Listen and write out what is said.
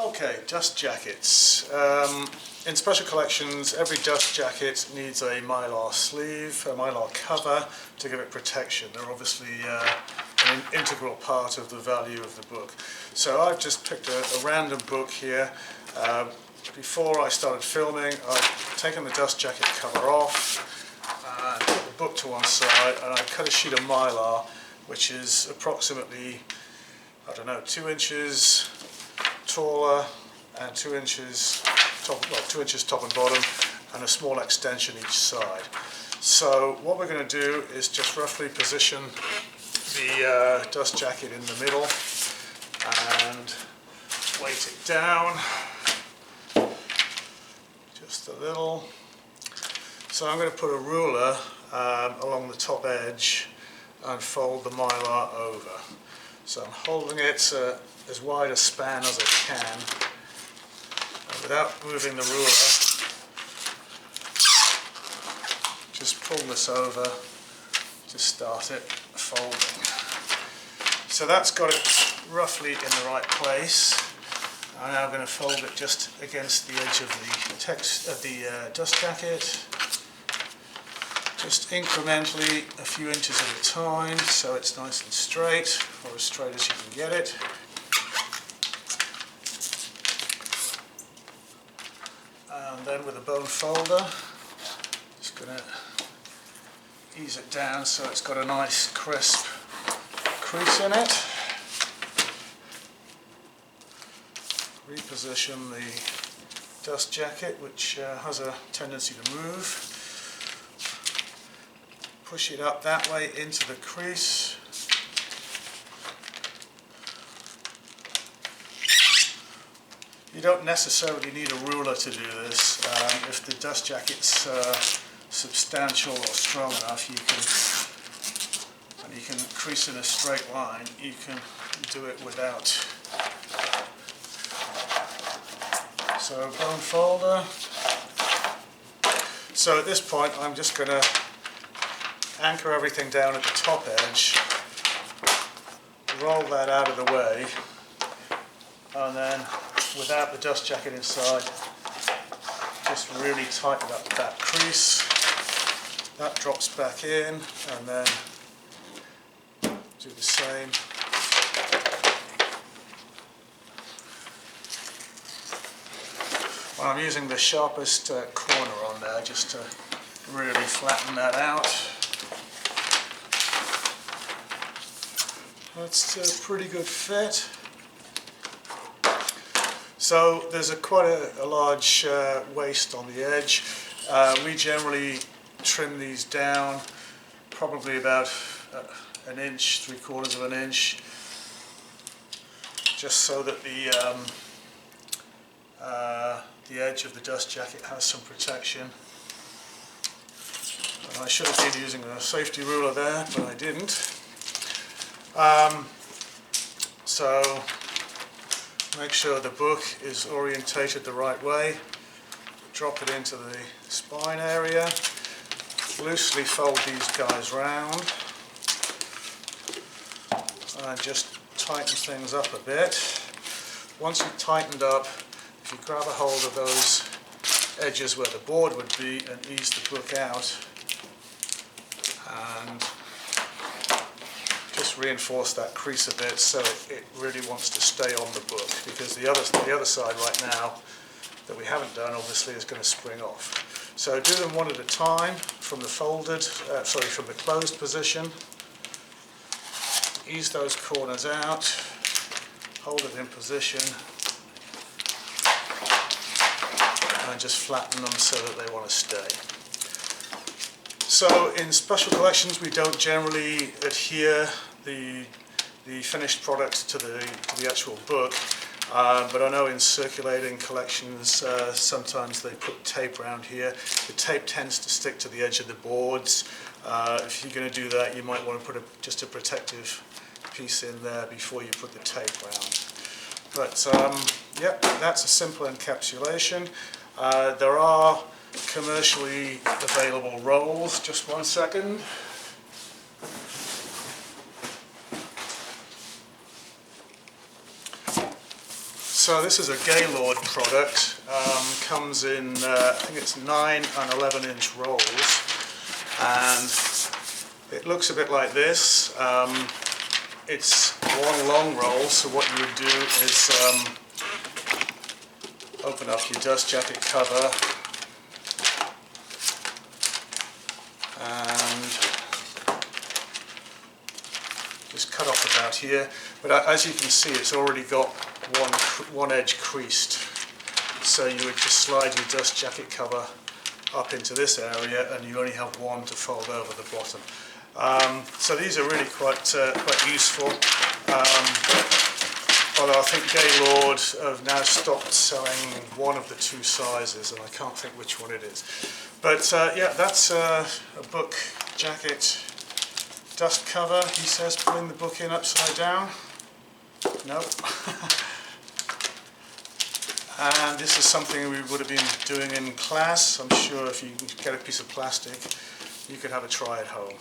Okay, dust jackets. In special collections, every dust jacket needs a mylar sleeve, a mylar cover to give it protection. They're obviously an integral part of the value of the book. So I've just picked a random book here. Before I started filming, I've taken the dust jacket cover off and put the book to one side, and I cut a sheet of mylar which is approximately, I don't know, 2 inches taller and 2 inches top, well, 2 inches top and bottom, and a small extension each side. So what we're going to do is just roughly position the dust jacket in the middle and weight it down just a little. So I'm going to put a ruler along the top edge and fold the mylar over. So I'm holding it as wide a span as I can, and without moving the ruler, just pull this over to start it folding. So that's got it roughly in the right place. I'm now going to fold it just against the edge of the dust jacket, just incrementally, a few inches at a time, so it's nice and straight, or as straight as you can get it. And then with a bone folder, just going to ease it down so it's got a nice crisp crease in it. Reposition the dust jacket, which has a tendency to move. Push it up that way into the crease. You don't necessarily need a ruler to do this. If the dust jacket's substantial or strong enough, and you can crease in a straight line, you can do it without. So bone folder. So at this point I'm just going to anchor everything down at the top edge, roll that out of the way, and then without the dust jacket inside, just really tighten up that crease. That drops back in, and then do the same. Well, I'm using the sharpest corner on there just to really flatten that out. That's a pretty good fit. So there's quite a large waist on the edge. We generally trim these down probably about an inch, 3/4 of an inch, just so that the edge of the dust jacket has some protection. And I should have been using a safety ruler there, but I didn't. So make sure the book is orientated the right way. Drop it into the spine area. Loosely fold these guys round and just tighten things up a bit. Once you've tightened up, if you grab a hold of those edges where the board would be and ease the book out, and just reinforce that crease a bit so it really wants to stay on the book, because the other side right now that we haven't done obviously is going to spring off. So do them one at a time from the from the closed position. Ease those corners out, hold it in position, and just flatten them so that they want to stay. So in special collections we don't generally adhere the finished product to the actual book, but I know in circulating collections sometimes they put tape around here. The tape tends to stick to the edge of the boards. If you're going to do that, you might want to put just a protective piece in there before you put the tape around. But yep, that's a simple encapsulation. There are commercially available rolls. Just one second. So this is a Gaylord product, comes in I think it's 9 and 11 inch rolls, and it looks a bit like this. It's one long roll, so what you would do is open up your DustJacket cover and just cut off about here, but as you can see it's already got one edge creased, so you would just slide your DustJacket cover up into this area and you only have one to fold over the bottom. So these are really quite useful, although I think Gaylord have now stopped selling one of the two sizes and I can't think which one it is. But yeah, that's a book jacket dust cover. He says pulling the book in upside down. No. And this is something we would have been doing in class. I'm sure if you can get a piece of plastic, you could have a try at home.